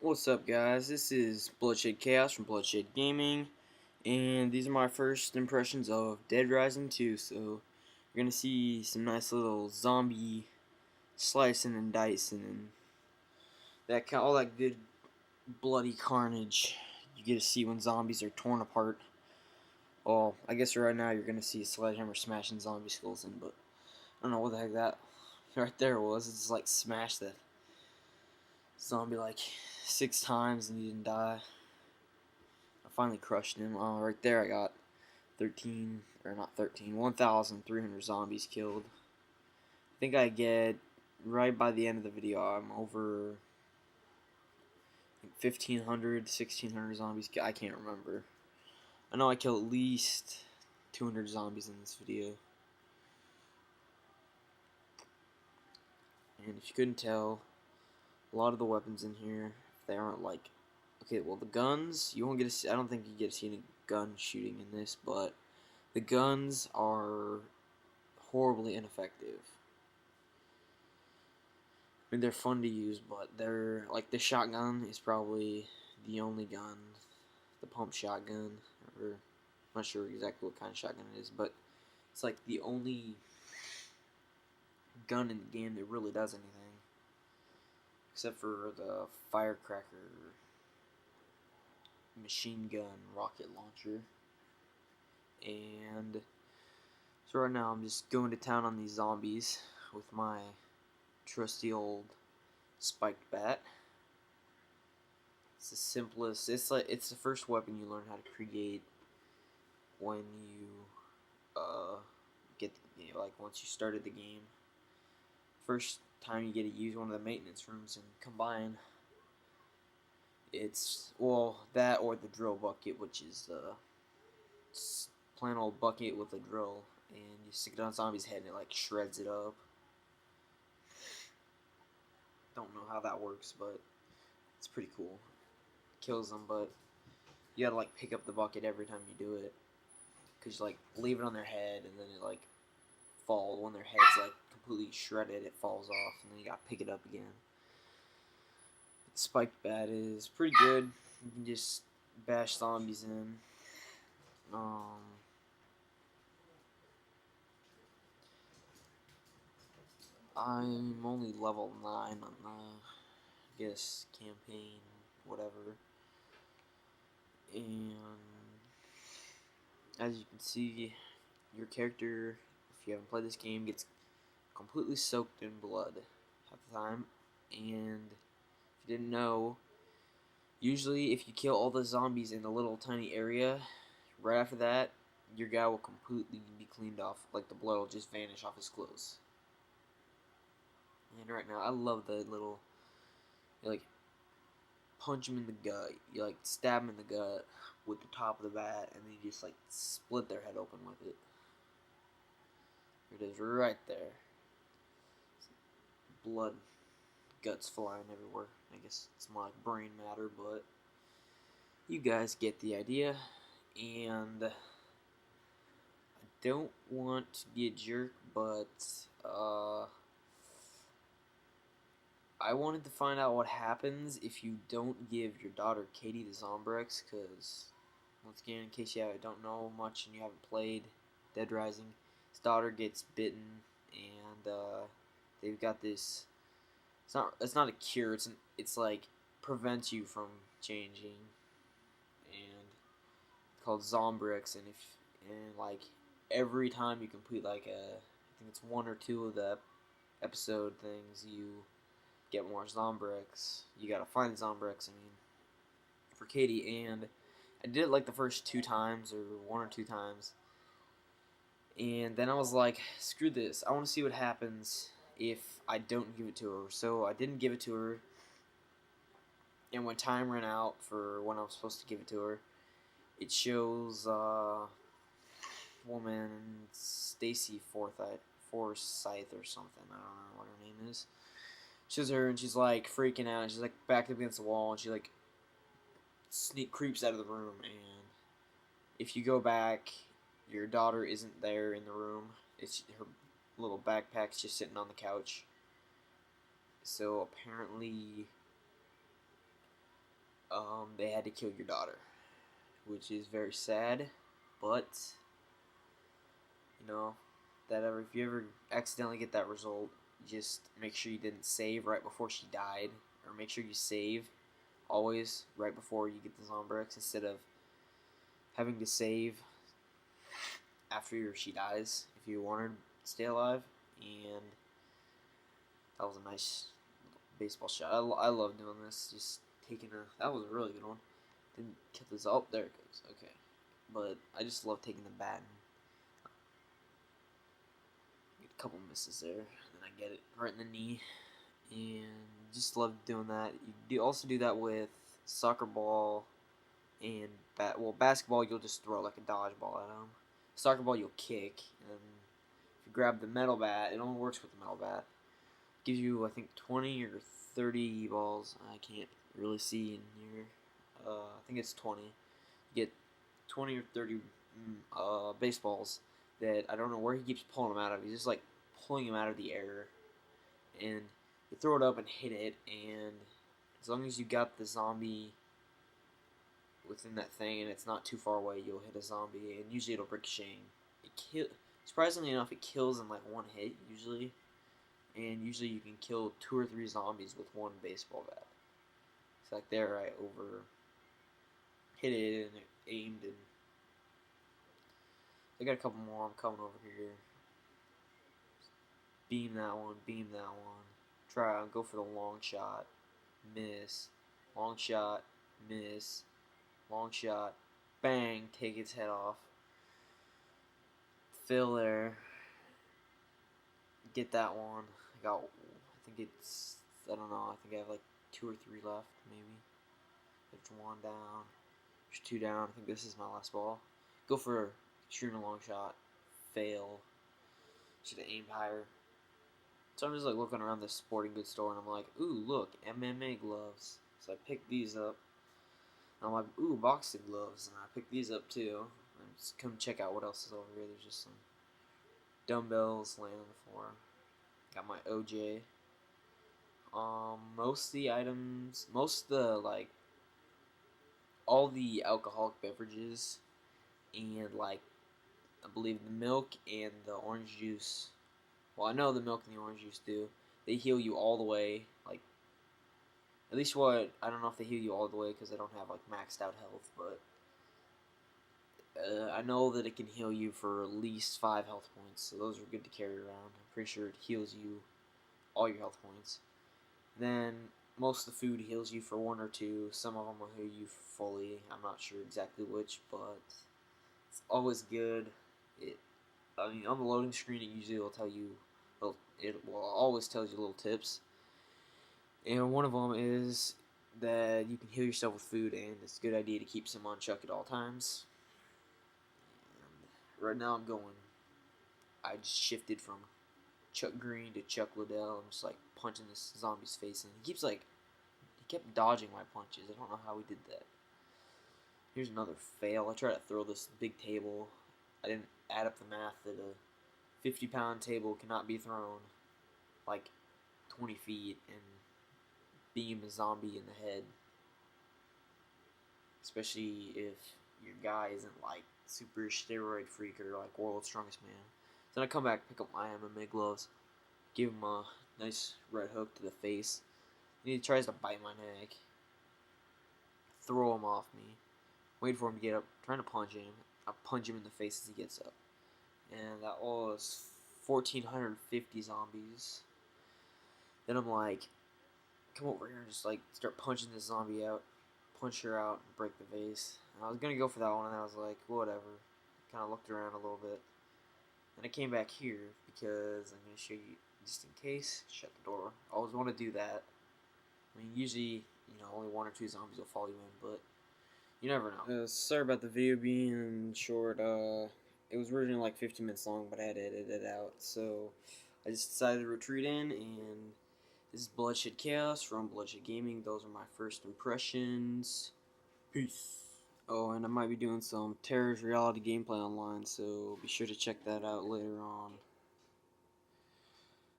What's up, guys? This is Bloodshed Chaos from Bloodshed Gaming, and these are my first impressions of Dead Rising 2. So, you're gonna see some nice little zombie slicing and dicing, and all that good bloody carnage you get to see when zombies are torn apart. Well, I guess right now you're gonna see a sledgehammer smashing zombie skulls in, but I don't know what the heck that right there was. It's like smashed that zombie like 6 times and he didn't die. I finally crushed him. Right there I got 13, or not 13, 1,300 zombies killed. I think I get, right by the end of the video, I'm over 1,500, 1,600 zombies. I can't remember. I know I killed at least 200 zombies in this video. And if you couldn't tell, a lot of the weapons in here, they aren't like, okay, well the guns, you won't get to see, I don't think you get to see any gun shooting in this, but the guns are horribly ineffective. I mean, they're fun to use, but they're like the shotgun is probably the only gun, the pump shotgun, or I'm not sure exactly what kind of shotgun it is, but it's like the only gun in the game that really does anything, except for the firecracker machine gun rocket launcher. And so right now I'm just going to town on these zombies with my trusty old spiked bat. It's the simplest. It's the first weapon you learn how to create when you get like once you started the game. First time you get to use one of the maintenance rooms and combine. It's that or the drill bucket, which is the plain old bucket with a drill, and you stick it on a zombie's head and it like shreds it up. Don't know how that works, but it's pretty cool. Kills them, but you gotta like pick up the bucket every time you do it, because you like leave it on their head and then it like falls when their head's like completely shredded. It falls off and then you gotta pick it up again. The spiked bat is pretty good. You can just bash zombies in. I'm only level 9 on the, I guess, campaign, whatever. And as you can see, your character, if you haven't played this game, gets completely soaked in blood half the time. And if you didn't know, usually if you kill all the zombies in a little tiny area, right after that, your guy will completely be cleaned off. Like the blood will just vanish off his clothes. And right now, I love the little, you like punch him in the gut, you like stab him in the gut with the top of the bat, and then you just like split their head open with it. It is right there. Blood, guts flying everywhere. I guess it's more like brain matter, but you guys get the idea. And I don't want to be a jerk, but I wanted to find out what happens if you don't give your daughter Katie the Zombrex, because once again, in case you don't know much and you haven't played Dead Rising, his daughter gets bitten, and they've got this. It's not a cure. It's like prevents you from changing, and it's called Zombrex. And like every time you complete like I think it's 1 or 2 of the episode things, you get more Zombrex. You gotta find Zombrex. I mean, for Katie, and I did it like the first 2 times or 1 or 2 times, and then I was like, screw this. I want to see what happens if I don't give it to her. So I didn't give it to her, and when time ran out for when I was supposed to give it to her, it shows woman Stacy Forsyth or something. I don't know what her name is. Shows her and she's like freaking out. And she's like backed up against the wall, and she like creeps out of the room. And if you go back, your daughter isn't there in the room. It's her little backpack's just sitting on the couch. So apparently, they had to kill your daughter, which is very sad. But you know, if you ever accidentally get that result, just make sure you didn't save right before she died, or make sure you save always right before you get the Zombrex instead of having to save after she dies if you want her to stay alive. And that was a nice baseball shot. I love doing this. Just taking a that was a really good one. Didn't kill this. Oh, there it goes. Okay, but I just love taking the bat and get a couple misses there, and then I get it right in the knee, and just love doing that. You also do that with soccer ball and basketball you'll just throw like a dodgeball at them. Soccer ball you'll kick, and if you grab the metal bat, it only works with the metal bat. It gives you I think 20 or 30 balls. I can't really see in here. I think it's 20. You get 20 or 30 baseballs that I don't know where he keeps pulling them out of. He's just like pulling them out of the air, and you throw it up and hit it, and as long as you got the zombie within that thing and it's not too far away, you'll hit a zombie, and usually it'll ricochet. Surprisingly enough, it kills in like one hit usually, and usually you can kill 2 or 3 zombies with one baseball bat. It's like there, I over hit it and it aimed, and I got a couple more. I'm coming over here. Beam that one, beam that one. Try and go for the long shot, miss. Long shot, miss. Long shot, bang, take its head off. Fill there. Get that one. I think it's, I don't know, I think I have like 2 or 3 left, maybe. There's 1 down. There's 2 down. I think this is my last ball. Go for shooting a long shot. Fail. Should have aimed higher. So I'm just like looking around this sporting goods store and I'm like, ooh, look, MMA gloves. So I picked these up. And I'm like, ooh, boxing gloves. And I picked these up too. And just come check out what else is over here. There's just some dumbbells laying on the floor. Got my OJ. Most of the items, like all the alcoholic beverages, and like I believe the milk and the orange juice. Well, I know the milk and the orange juice do. They heal you all the way. Like at least I don't know if they heal you all the way because I don't have like maxed out health, but I know that it can heal you for at least 5 health points. So those are good to carry around. I'm pretty sure it heals you all your health points. Then most of the food heals you for 1 or 2. Some of them will heal you fully. I'm not sure exactly which, but it's always good. I mean, on the loading screen, it usually will tell you. It will always tells you little tips, and one of them is that you can heal yourself with food, and it's a good idea to keep some on Chuck at all times. And right now, I just shifted from Chuck Green to Chuck Liddell. I'm just like punching this zombie's face, and he kept dodging my punches. I don't know how he did that. Here's another fail. I tried to throw this big table. I didn't add up the math that a 50-pound table cannot be thrown like 20 feet and beam a zombie in the head. Especially if your guy isn't like super steroid freak or like world's strongest man. Then I come back, pick up my MMA gloves, give him a nice right hook to the face. And he tries to bite my neck, throw him off me, wait for him to get up, trying to punch him. I punch him in the face as he gets up. And that was 1,450 zombies. Then I'm like, come over here and just like start punching this zombie out, punch her out, and break the vase. And I was gonna go for that one, and I was like, whatever. Kind of looked around a little bit. Then I came back here because I'm gonna show you just in case. Shut the door. I always want to do that. I mean, usually, only 1 or 2 zombies will follow you in, but you never know. Sorry about the video being short. It was originally like 15 minutes long, but I had to edit it out. So I just decided to retreat in, and this is Bloodshed Chaos from Bloodshed Gaming. Those are my first impressions. Peace. Oh, and I might be doing some Terror's Reality gameplay online, so be sure to check that out later on.